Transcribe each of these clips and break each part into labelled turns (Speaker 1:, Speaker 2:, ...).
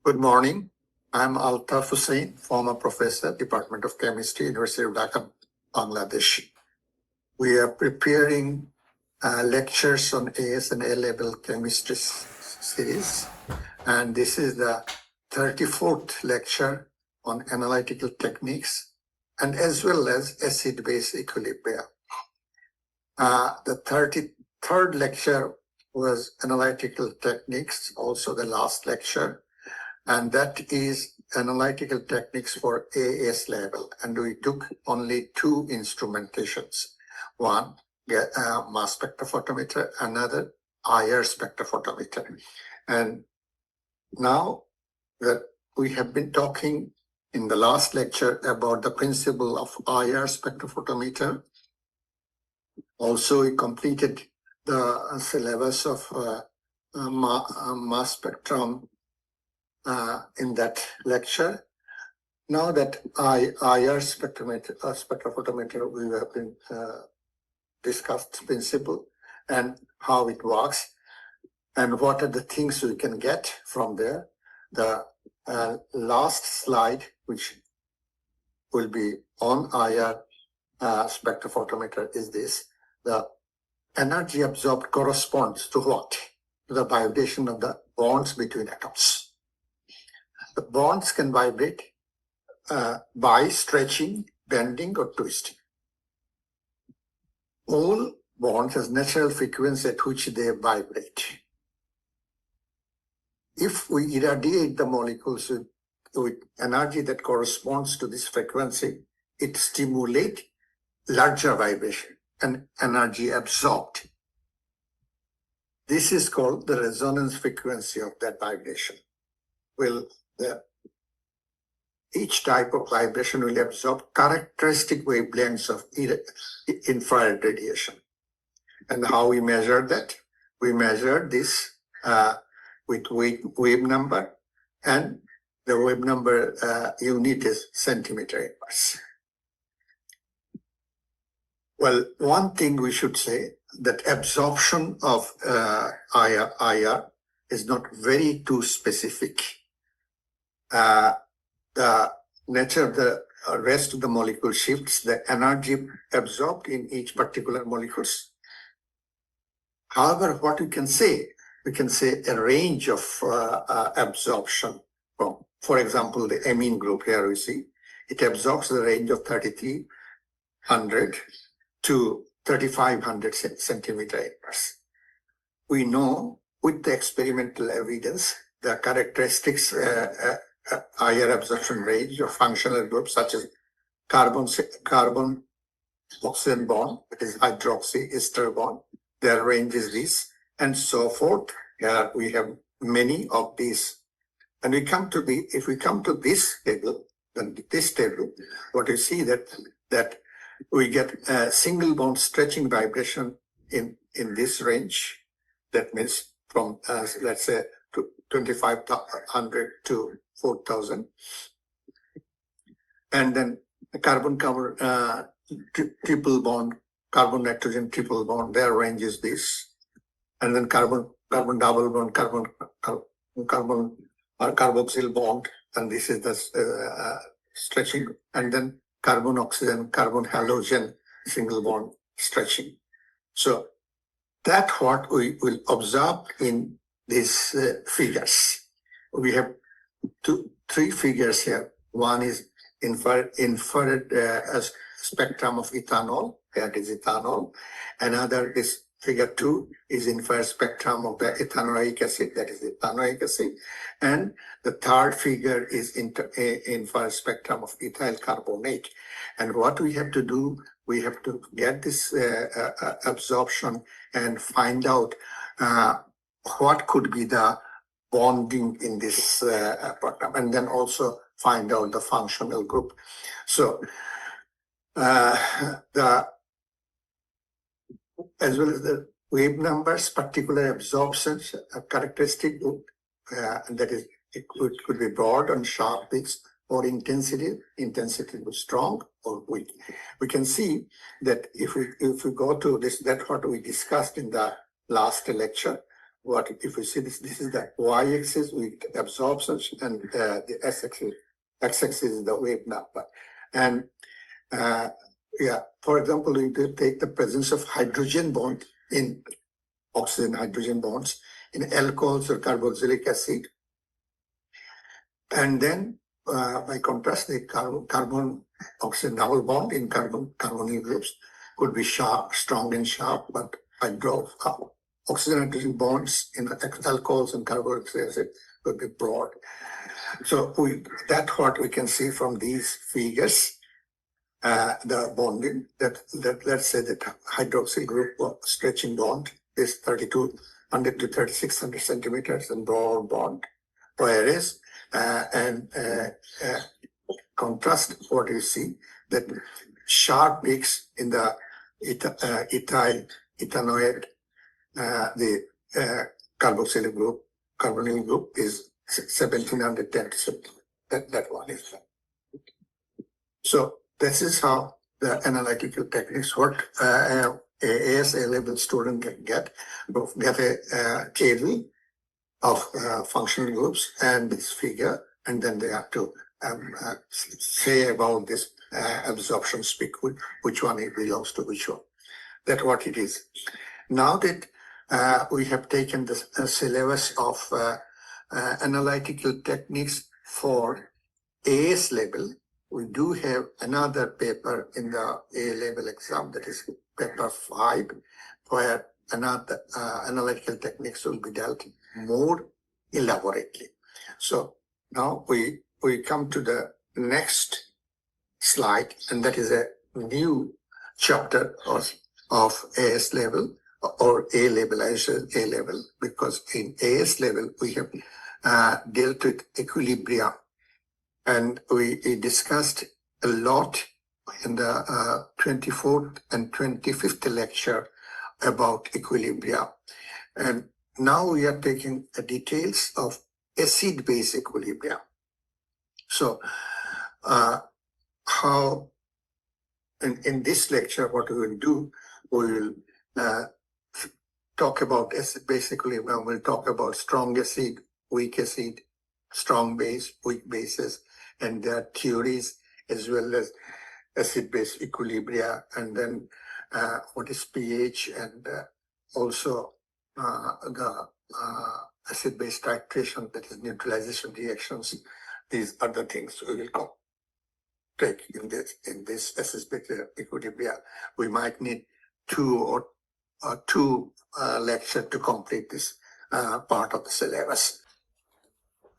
Speaker 1: Good morning. I'm Hussain, former professor, Department of Chemistry, University of Dhaka, Bangladesh. We are preparing lectures on AS and A-level chemistry series, and this is the 34th lecture on analytical techniques and as well as acid-base equilibrium. The 33rd lecture was analytical techniques, also the last lecture, and that is analytical techniques for AS level. And we took only two instrumentations. One, mass spectrophotometer, another IR spectrophotometer. And now that we have been talking in the last lecture about the principle of IR spectrophotometer, also we completed the syllabus of mass spectrum in that lecture. Now that IR spectrophotometer, we have been discussed principle and how it works and what are the things we can get from there. The last slide, which will be on IR spectrophotometer, is this. The energy absorbed corresponds to what? To the vibration of the bonds between atoms. The bonds can vibrate by stretching, bending, or twisting. All bonds has natural frequency at which they vibrate. If we irradiate the molecules with energy that corresponds to this frequency, it stimulates larger vibration and energy absorbed. This is called the resonance frequency of that vibration. Each type of vibration will absorb characteristic wavelengths of infrared radiation. And how we measure that? We measure this with wave number, and the wave number unit is centimeter inverse. Well, one thing we should say that absorption of IR is not very too specific. The nature of the rest of the molecule shifts the energy absorbed in each particular molecules. However, what we can say a range of absorption from, for example, the amine group here we see, it absorbs the range of 3300 to 3500 centimeter inverse. We know with the experimental evidence, the characteristics higher absorption range of functional groups such as carbon oxygen bond, that is hydroxy ester bond, their range is this, and so forth. Here we have many of these. And if we come to this table, then this table, what you see that we get a single bond stretching vibration in this range. That means from let's say 2500 to 4000, and then a carbon-carbon triple bond, carbon-nitrogen triple bond, their range is this, and then carbon-carbon double bond, carbon or carboxyl bond, and this is the stretching, and then carbon-oxygen, carbon-halogen single bond stretching. So that's what we will observe in these figures. We have three figures here. One is infrared spectrum of ethanol. That is ethanol. Another is figure 2 is infrared spectrum of the ethanoic acid. That is ethanoic acid. And the third figure is infrared spectrum of ethyl carbonate. And what we have to do, we have to get this absorption and find out what could be the bonding in this program, and then also find out the functional group. So as well as the wave numbers, particular absorptions, characteristic group, that is, it could be broad and sharp peaks, or intensity was strong or weak. We can see that if we go to this, that's what we discussed in the last lecture. what if we see this? This is the y-axis with absorption, and the x-axis is the wave number. And for example, we take the presence of hydrogen bond in oxygen hydrogen bonds in alcohols or carboxylic acid, and then by contrast, the carbon oxygen double bond in carbonyl groups could be sharp, strong and sharp, but oxygen hydrogen bonds in alcohols and carboxylic acid could be broad. So that's what we can see from these figures. The bonding that let's say that hydroxyl group stretching bond is 3200 to 3600 centimeters and broad bond, whereas contrast what you see that sharp peaks in the ethanoid, the carboxylic group, carbonyl group is 1710. So that one is. So this is how the analytical techniques work. AS A-level student can get a table of functional groups and this figure, and then they have to say about this absorption speak, which one it belongs to which one. That's what it is. Now that we have taken the syllabus of analytical techniques for AS level, we do have another paper in the A-level exam, that is paper 5, where another analytical techniques will be dealt more elaborately. So now we come to the next slide, and that is a new chapter of AS level or A level. I said A level because in AS level we have dealt with equilibrium, and we discussed a lot in the 24th and 25th lecture about equilibrium. And now we are taking the details of acid-base equilibrium. So how in this lecture, what we will do, we will talk about acid-base equilibrium. We'll talk about strong acid, weak acid, strong base, weak bases, and their theories, as well as acid-base equilibria, and then what is pH, and also the acid-base titration, that is neutralization reactions. These are the things we will take in this acid-base equilibria. We might need two lectures to complete this part of the syllabus.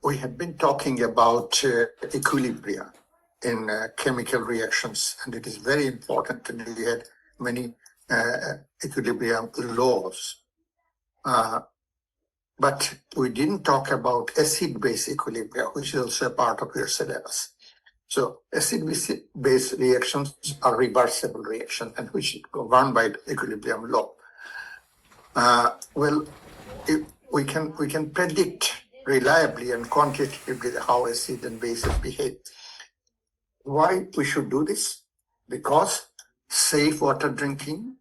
Speaker 1: We have been talking about equilibria in chemical reactions, and it is very important, and we had many equilibrium laws. But we didn't talk about acid-base equilibria, which is also a part of your syllabus. So acid-base reactions are reversible reactions, and which go run by the equilibrium law. We can predict reliably and quantitatively how acid and bases behave. Why we should do this? Because safe water drinking,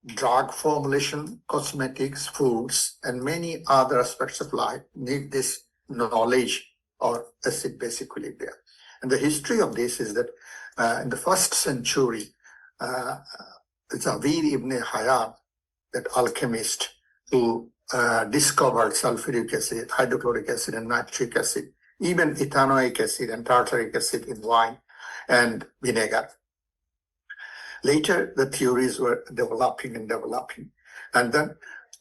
Speaker 1: drug formulation, cosmetics, foods, and many other aspects of life need this knowledge of acid-base equilibrium. And the history of this is that in the 1st century, Javid ibn Hayyan, that alchemist who discovered sulfuric acid, hydrochloric acid, and nitric acid, even ethanoic acid and tartaric acid in wine and vinegar. Later, the theories were developing. And then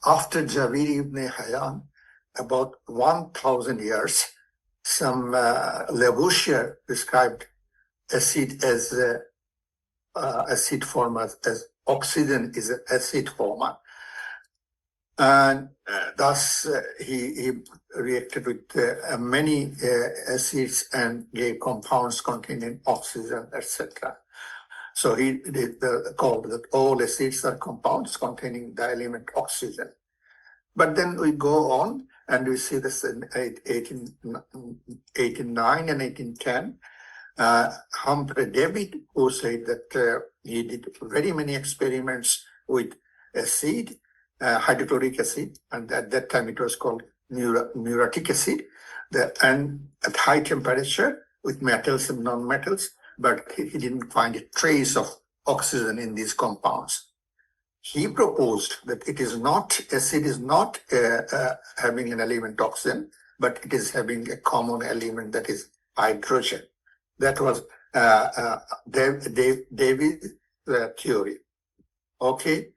Speaker 1: after Javid ibn Hayyan, about 1,000 years, some Lavoisier described acid as acid former, as oxygen is an acid former. And thus he reacted with many acids and gave compounds containing oxygen, etc. So he called that all acids are compounds containing the element oxygen. But then we go on and we see this in 1809 and 1810. Humphrey David, who said that he did very many experiments with acid, hydrochloric acid, and at that time it was called muriatic acid, and at high temperature with metals and non-metals, but he didn't find a trace of oxygen in these compounds. He proposed that acid is not having an element oxygen, but it is having a common element, that is hydrogen. That was David's theory. Okay,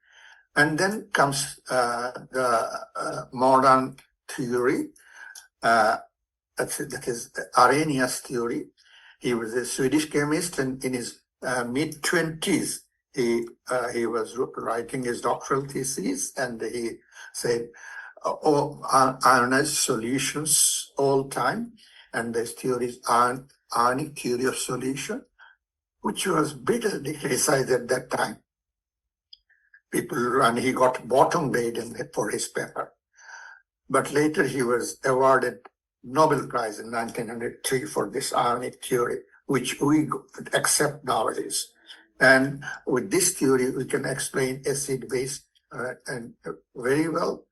Speaker 1: and then comes the modern theory. That is Arrhenius theory. He was a Swedish chemist, and in his mid-20s, he was writing his doctoral thesis, and he said, ionized solutions all time, and this theory is ionic theory of solution, which was bitterly criticized at that time. And he got bottom grade for his paper. But later he was awarded Nobel Prize in 1903 for this ionic theory, which we accept nowadays. And with this theory, we can explain acid-base and very well.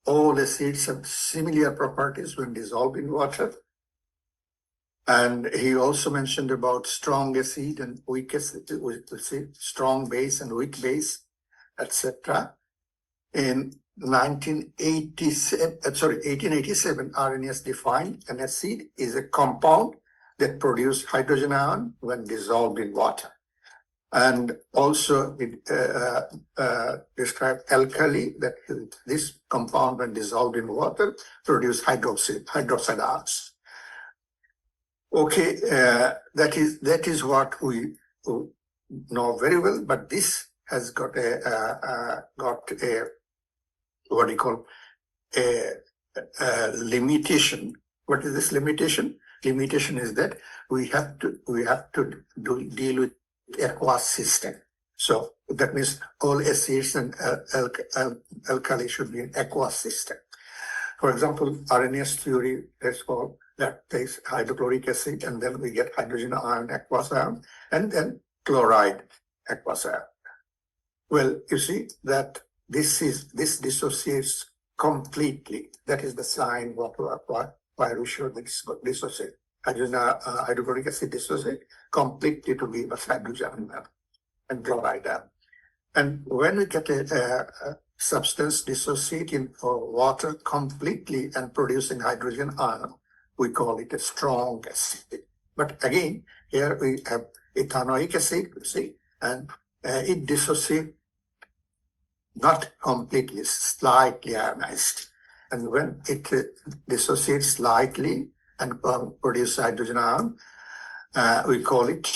Speaker 1: All acids have similar properties when dissolved in water. And he also mentioned about strong acid and weak acid, strong base and weak base, etc. In 1887, Arrhenius defined an acid is a compound that produces hydrogen ion when dissolved in water. And also it described alkali, that this compound when dissolved in water produce hydroxide ions. Okay, that is what we know very well, but this has got a what do you call a limitation. What is this limitation? Limitation is that we have to deal with aqueous system. So that means all acids and alkali should be in aqueous system. For example, Arrhenius theory, that's called, that takes hydrochloric acid, and then we get hydrogen ion, aqueous ion, and then chloride, aqueous ion. Well, you see that this dissociates completely. That is the sign why we should dissociate. Hydrochloric acid dissociate completely to give us hydrogen and chloride. And when we get a substance dissociate in water completely and producing hydrogen ion, we call it a strong acid. But again, here we have ethanoic acid, you see, and it dissociates not completely, slightly ionized. And when it dissociates slightly and produces hydrogen ion, we call it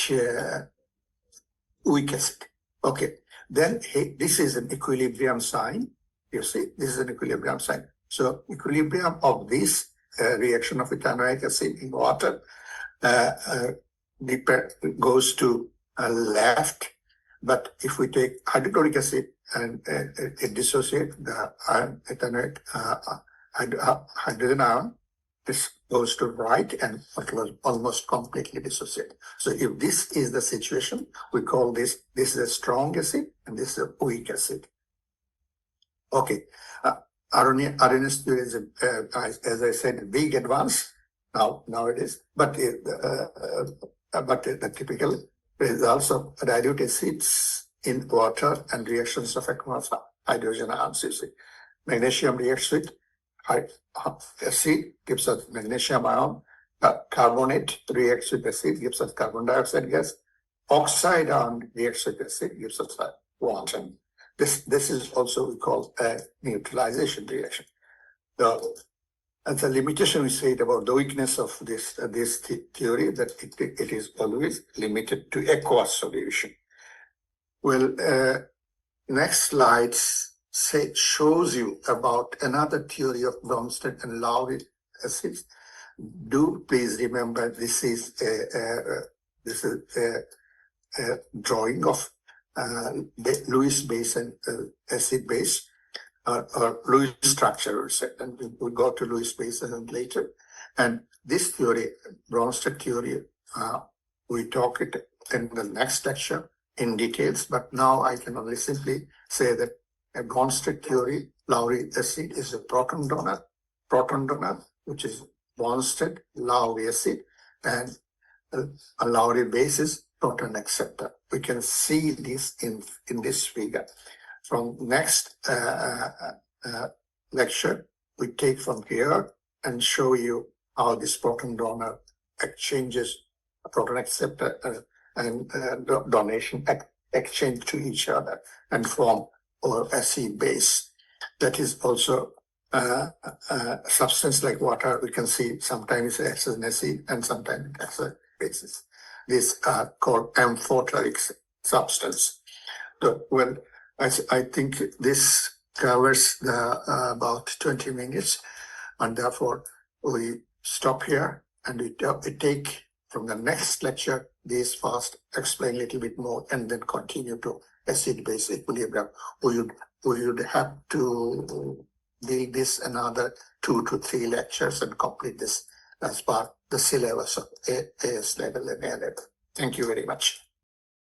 Speaker 1: weak acid. Okay, then this is an equilibrium sign. You see, this is an equilibrium sign. So equilibrium of this reaction of ethanoic acid in water goes to left. But if we take hydrochloric acid and it dissociates the ethanoic hydrogen ion, this goes to right and almost completely dissociate. So if this is the situation, we call this is a strong acid and this is a weak acid. Okay, Arrhenius theory is, as I said, a big advance nowadays, but the typical results of dilute acids in water and reactions of aqueous hydrogen ions, you see. Magnesium reacts with acid, gives us magnesium ion. Carbonate reacts with acid, gives us carbon dioxide gas. Oxide ion reacts with acid, gives us water. This is also we call a neutralization reaction. And the limitation we said about the weakness of this theory, that it is always limited to aqueous solution. Well, next slide shows you about another theory of Bronsted and Lowry acids. Do please remember this is a drawing of Lewis base and acid base. Or Lewis structure, and we'll go to Lewis base later. And this theory, Bronsted theory, we talk it in the next lecture in details, but now I can only simply say that A bond-state theory, Lowry acid is a proton donor, which is bond-state Lowry acid, and a Lowry base is proton acceptor. We can see this in this figure. From next lecture, we take from here and show you how this proton donor exchanges a proton acceptor and donation exchange to each other and form or acid base. That is also a substance like water. We can see sometimes it acts as an acid and sometimes it acts as a basis. These are called amphoteric substance. So, well, I think this covers the about 20 minutes, and therefore we stop here and we take from the next lecture this first, explain a little bit more, and then continue to acid-base equilibrium. We would have to do this another 2 to 3 lectures and complete this as part of the syllabus of AS level and A level. Thank you very much.